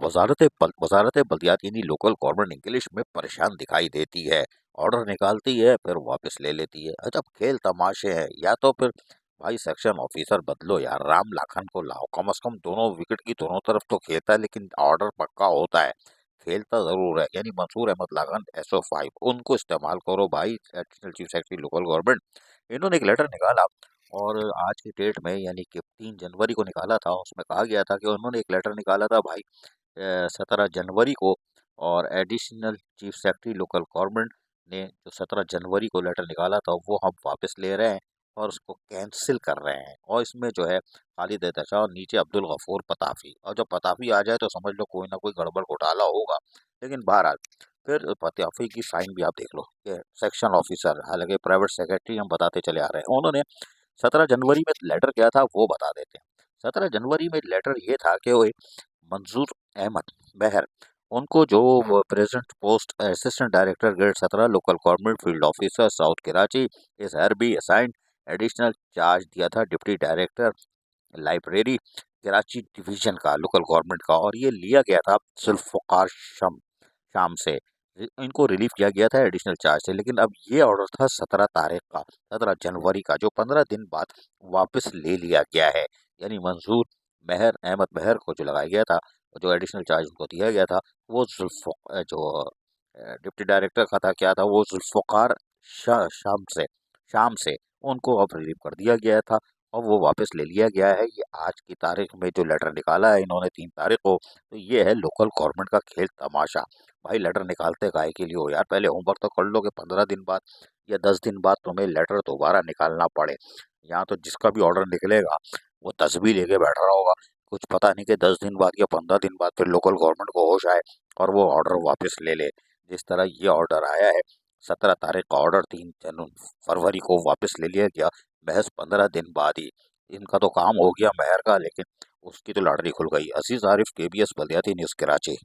वजारत बल्दियात यानी local government English में परेशान दिखाई देती है। ऑर्डर निकालती है फिर वापस ले लेती है। अजब खेल तमाशे हैं। या तो फिर भाई सेक्शन ऑफिसर बदलो यार, राम लाखन को लाओ, कम से कम दोनों विकेट की दोनों तरफ तो खेलता है लेकिन ऑर्डर पक्का होता है, खेलता जरूर है। यानी मंसूर अहमद लाखन SO5 उनको इस्तेमाल करो भाई, additional chief secretary local government. इन्होंने एक लेटर निकाला और आज की डेट में यानी कि 3 जनवरी को निकाला था। उसमें कहा गया था कि उन्होंने एक लेटर निकाला था भाई 17 जनवरी को, और additional chief secretary local government ने जो 17 जनवरी को लेटर निकाला था वो हम वापस ले रहे हैं और उसको कैंसिल कर रहे हैं। और इसमें जो है खालिद एहतशा और नीचे अब्दुल गफूर पताफी, और जब पताफी आ जाए तो समझ लो कोई ना कोई गड़बड़ घोटाला होगा। लेकिन बहरहाल फिर पताफी की साइन भी आप देख लो कि सेक्शन ऑफिसर, हालांकि प्राइवेट सेक्रेटरी हम बताते चले आ रहे हैं। उन्होंने 17 जनवरी में लेटर क्या था वो बता देते हैं। 17 जनवरी में लेटर ये था कि वो मंजूर अहमद बहर, उनको जो present post assistant director grade 17 local government field officer south Karachi इस हर बी असाइंड एडिशनल चार्ज दिया था deputy director library Karachi division का लोकल गवर्नमेंट का, और ये लिया गया था जुल्फ़िकार शाम से। इनको रिलीव किया गया था एडिशनल चार्ज से। लेकिन अब ये ऑर्डर था 17 तारीख का, 17 जनवरी का, जो 15 दिन बाद वापस ले लिया गया है। यानी मंजूर महर अहमद महर को जो लगाया गया था, जो एडिशनल चार्ज उनको दिया गया था, वो जो डिप्टी डायरेक्टर का था क्या था, वो जुल्फ़िकार शाम से उनको अब रिलीव कर दिया गया था और वो वापस ले लिया गया है। ये आज की तारीख में जो लेटर निकाला है इन्होंने 3 तारीख को, तो ये है लोकल गवर्नमेंट का खेल तमाशा। भाई लेटर निकालते काहे के लिए हो यार, पहले होमवर्क तो कर लो कि 15 दिन बाद या 10 दिन बाद तुम्हें लेटर दोबारा निकालना पड़े। यहाँ तो जिसका भी ऑर्डर निकलेगा वो तस्वीर लेके बैठ रहा होगा, कुछ पता नहीं कि 10 दिन बाद या 15 दिन बाद फिर लोकल गवर्नमेंट को होश आए और वो ऑर्डर वापस ले ले। जिस तरह ये ऑर्डर आया है, 17 तारीख का ऑर्डर 3 फरवरी को वापस ले लिया गया, महज 15 दिन बाद ही। इनका तो काम हो गया मेहर का, लेकिन उसकी तो लॉटरी खुल गई। अजीज आरिफ, KBS बल्दियाती न्यूज़, कराची।